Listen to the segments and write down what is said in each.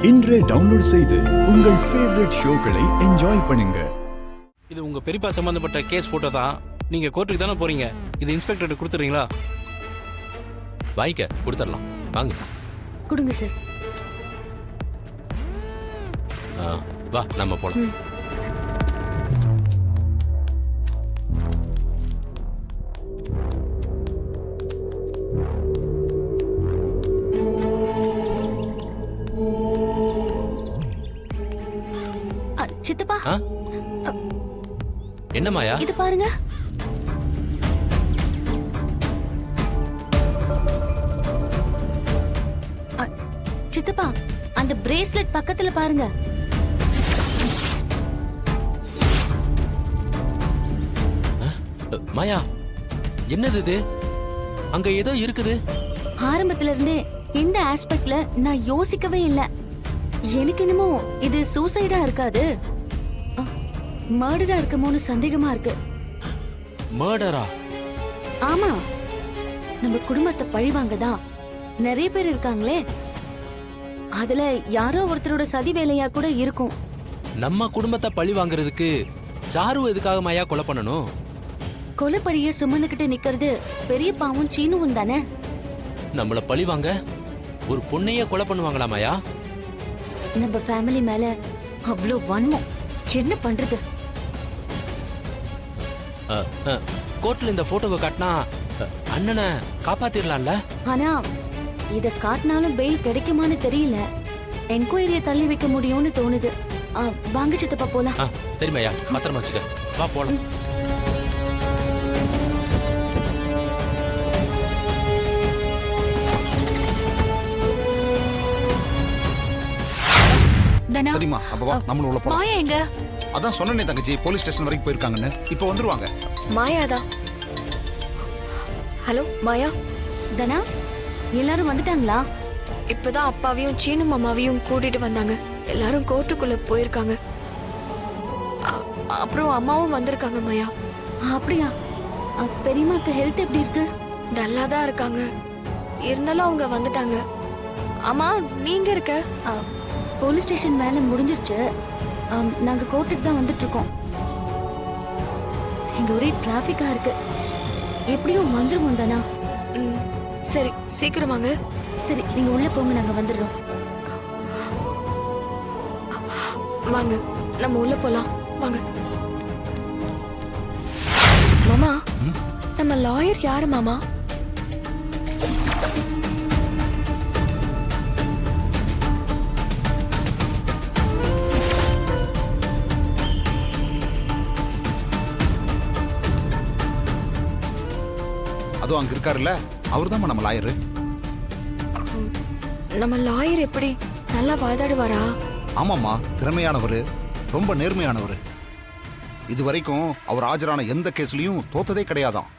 இன்றே டவுன்லோட் செய்து உங்கள் ஃபேவரட் ஷோக்களை என்ஜாய் பண்ணுங்க. இது உங்க பெரியப்பா சம்பந்தப்பட்ட கேஸ் போட்டோ தான். நீங்க கோர்ட்டுக்கு தானே போறீங்க. இது இன்ஸ்பெக்டர் கொடுத்துறீங்களா? வாங்கிக்க, கொடுத்துடலாம். வாங்க. கொடுங்க சார். வா, நம்ம போலாம். சித்தப்பா, என்ன மாயா? இது பாருங்க. சித்தப்பா, அந்த பிரேஸ்லெட் பக்கத்துல பாருங்க. மாயா, என்னது இது? அங்க ஏதோ இருக்குது. ஆரம்பத்துல இருந்தே இந்த ஆஸ்பெக்ட்ல நான் யோசிக்கவே இல்ல. எனக்கு என்னமோ இது சூசைடா இருக்காது, மர்டரா இருக்குமோன்னு சந்தேகமா இருக்கு. மர்டரா? ஆமா, நம்ம குடும்பத்தை பழிவாங்கதான் நிறைய பேர் இருக்காங்களே, அதுல யாரோ ஒருத்தரோட சதி வேலையா கூட இருக்கும். நம்ம குடும்பத்தை பழி வாங்குறதுக்கு சாரு எதுக்காக மாயா கொலை பண்ணணும்? கொலைப்படிய சுமந்துகிட்டு நிக்கிறது பெரிய பாவம் சீனுவும் தானே. நம்மள பழி வாங்க ஒரு பொண்ணையே கொலை பண்ணுவாங்களா மாயா? நம்ம ஃபேமிலி மேல அவ்வளோ வன்மம், என்ன பண்றது? கோர்ட்ல இந்த போட்டோவை காட்டினா அண்ணனை காப்பாத்திரலாம்ல. ஆனா இத காட்டினாலும் பெயில் கிடைக்குமான்னு தெரியல. என்கொயரிய தள்ளி வைக்க முடியும்னு தோணுது. வாங்க சித்தப்பா போலாம். சரி மாயா, பத்திரமா வச்சுக்க. வா போலாம். சரிமா, அப்ப வா, நம்மளும் உள்ள போலாம். மாயா எங்க? அதான் சொன்னனே தங்கச்சி, போலீஸ் ஸ்டேஷன் வரைக்கும் போயிருக்காங்கன்னு. இப்போ வந்துருவாங்க. மாயாதா? ஹலோ மாயா. தனா, எல்லாரும் வந்துட்டாங்களா? இப்பதான் அப்பாவையும் சீனு மாமாவையும் கூட்டிட்டு வந்தாங்க. எல்லாரும் கோர்ட்டுக்குள்ள போயிருக்காங்க. அப்புறம் அம்மாவும் வந்திருக்காங்க மாயா. அப்படியா? பெரியம்மாக்கு ஹெல்த் எப்படி இருக்கு? நல்லா தான் இருக்காங்க. இருந்தாலும் அவங்க வந்துட்டாங்க. அம்மா, நீங்க இருக்க? போலீஸ் ஸ்டேஷன் வேலை முடிஞ்சிருச்சு. நாங்க கோர்ட்டுக்கு தான் வந்துட்டு இருக்கோம். இங்க ஒரே டிராபிக்கா இருக்கு. எப்படியும் வந்துருவோம் தானா? சரி, சீக்கிரம் வாங்க. சரி, நீங்க உள்ள போங்க, நாங்க வந்துடுறோம். வாங்க, நம்ம உள்ள போலாம். வாங்க. மாமா, நம்ம லாயர் யாரு மாமா? அதோ அங்க இருக்காருல்ல, அவர்தான் நம்ம லாயரு. நம்ம லாயர் எப்படி நல்லா வாதாடுவாரா? ஆமாம்மா, திறமையானவர், ரொம்ப நேர்மையானவர். இது வரைக்கும் அவர் ஆஜரான எந்த கேஸ்லயும் தோத்ததே கிடையாதாம்.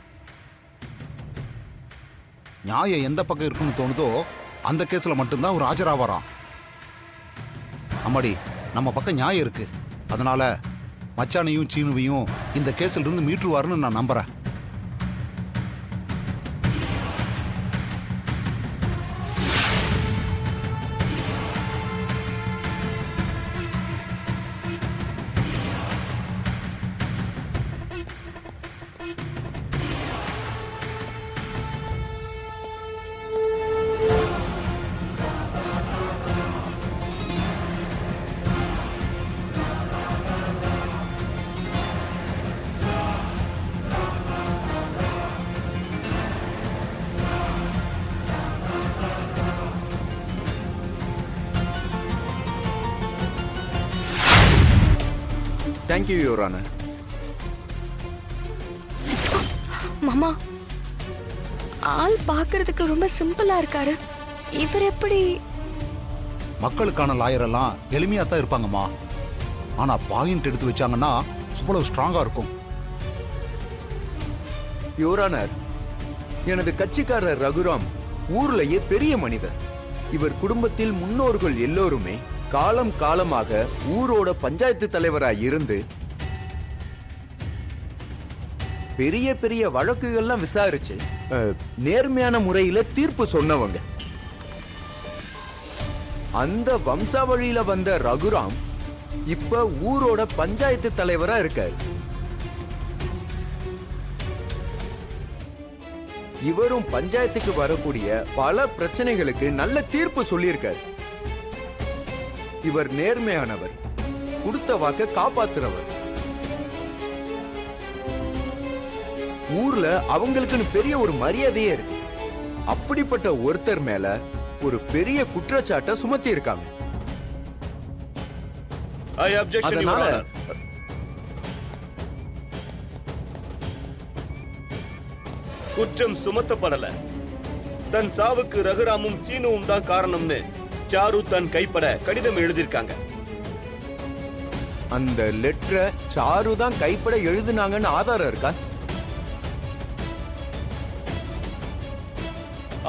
நியாயம் எந்த பக்கம் இருக்குன்னு தோணுதோ அந்த கேஸ்ல மட்டும்தான் அவர் ஆஜராவாராம். அம்மாடி, நம்ம பக்கம் நியாயம் இருக்கு. அதனால மச்சானையும் சீனுவையும் இந்த கேஸ்ல இருந்து மீட்டுருவாருன்னு நான் நம்புறேன். Thank you, Your Honor. மாமா, ஆள் பார்க்கிறதுக்கு ரொம்ப சிம்பிளா இருக்காரு. இவர் எப்படி? மக்களுக்கான லாயர் எல்லாம் எளிமையா தான் இருப்பாங்கம்மா. ஆனா பாயிண்ட் எடுத்து வச்சாங்கன்னா அவ்வளவு ஸ்ட்ராங்கா இருக்கும். Your Honor, எனது கட்சிக்காரர் ரகுராம் ஊர்லயே பெரிய மனிதர். இவர் குடும்பத்தில் முன்னோர்கள் எல்லோருமே காலம் காலமாக ஊரோட பஞ்சாயத்து தலைவராய் இருந்து பெரிய பெரிய வழக்குகள்லாம் விசாரிச்சு நேர்மையான முறையில தீர்ப்பு சொன்னவங்க. அந்த வம்சாவழியில வந்த ரகுராம் இப்ப ஊரோட பஞ்சாயத்து தலைவரா இருக்காரு. இவரும் பஞ்சாயத்துக்கு வரக்கூடிய பல பிரச்சனைகளுக்கு நல்ல தீர்ப்பு சொல்லியிருக்காரு. இவர் நேர்மையானவர், கொடுத்த வாக்க காப்பாத்துறவர். ஊர்ல அவங்களுக்குன்னு பெரிய ஒரு மரியாதையே இருக்கு. அப்படிப்பட்ட ஒருத்தர் மேல ஒரு பெரிய குற்றச்சாட்டை சுமத்தி இருக்காங்க. அதனால குற்றம் சுமத்தப்படல. தன் சாவுக்கு ரகுராமும் சீனுவும் தான் காரணம்னு சாரு தன் கைப்பட கடிதம் எழுதியிருக்காங்க. அந்த லெட்டரை சாரு தான் கைப்பட எழுதுனாங்கன்னு ஆதாரம் இருக்கா?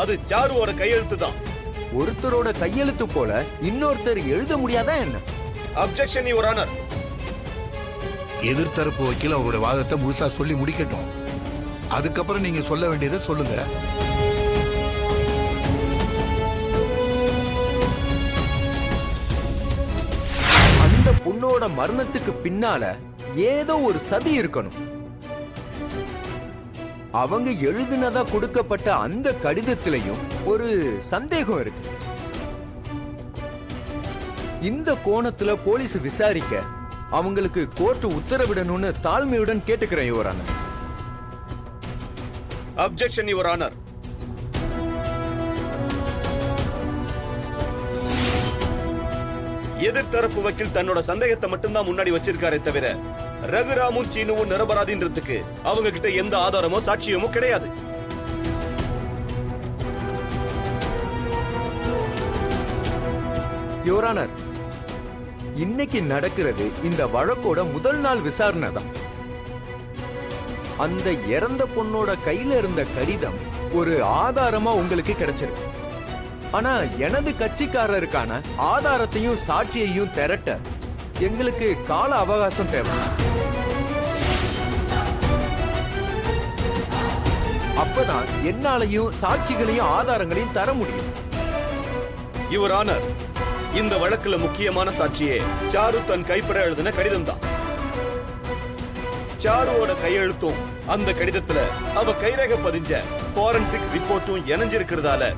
அது சாருவோட கையெழுத்து தான். ஒருத்தரோட கையெழுத்து போல இன்னொருத்தர் எழுத முடியாதா என்ன? Objection your honour. எதிர்த்தரப்பு வக்கீல் அவருடைய வாதத்தை முழுசா சொல்லி முடிக்கட்டும். அதுக்கப்புறம் நீங்க சொல்ல வேண்டியதை சொல்லுங்க. அந்த பொண்ணோட மரணத்துக்கு பின்னால ஏதோ ஒரு சதி இருக்கணும். அவங்க எழுதினதா கொடுக்கப்பட்ட அந்த கடிதத்திலையும் ஒரு சந்தேகம் இருக்கு. இந்த கோணத்துல போலீஸ் விசாரிக்க அவங்களுக்கு கோர்ட் உத்தரவிடணும்னு தாழ்மையுடன் கேட்டுக்கிறேன் your honour. Objection your honour. எதிர்த்தரப்பு வக்கீல் தன்னோட சந்தேகத்தை மட்டும்தான் முன்னாடி வச்சிருக்காரே தவிர ரகுராமும் சீனுவும் நிரபராதின்றதுக்கு அவங்க கிட்ட எந்த ஆதாரமோ சாட்சியமோ கிடையாது. யுவர் ஆனர், இன்னைக்கு நடக்கிறது இந்த வழக்கோட முதல் நாள் விசாரணை தான். அந்த இறந்த பொண்ணோட கையில இருந்த கடிதம் ஒரு ஆதாரமா உங்களுக்கு கிடைச்சிருக்கு. ஆனா எனது கட்சிக்காரருக்கான ஆதாரத்தையும் சாட்சியையும் திரட்ட எங்களுக்கு கால அவகாசம் தேவை. அப்பதான் என்னாலையும் சாட்சிகளையும் ஆதாரங்களையும் தர முடியும். யுவர் ஆனர், இந்த வழக்குல முக்கியமான சாட்சியே சாரு தன் கைப்பட எழுதின கடிதம் தான். சாருவோட கையெழுத்தும் அந்த கடிதத்துல அவ கைரேகை பதிஞ்ச ஃபாரன்சிக் ரிப்போர்ட்டும் இணைஞ்சிருக்கிறதால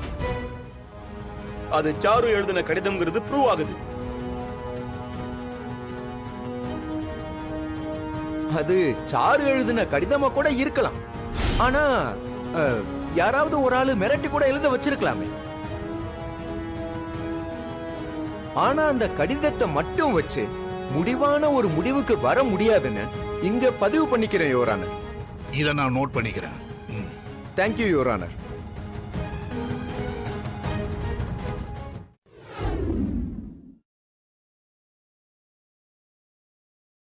அது சாரு எழுதின கடிதம்ங்கிறது ப்ரூவ் ஆகுது. அது சாரு எழுதின கடிதமா கூட இருக்கலாம். ஆனா யாராவது ஒரு ஆளு மிரட்டி கூட எழுத வச்சிருக்கலாமே. ஆனா அந்த கடிதத்தை மட்டும் வச்சு முடிவான ஒரு முடிவுக்கு வர முடியாதுன்னு இங்க பதிவு பண்ணிக்கிறேன் யுவர் ஆனர். இதை நான் நோட் பண்ணிக்கிறேன். Thank you your honour.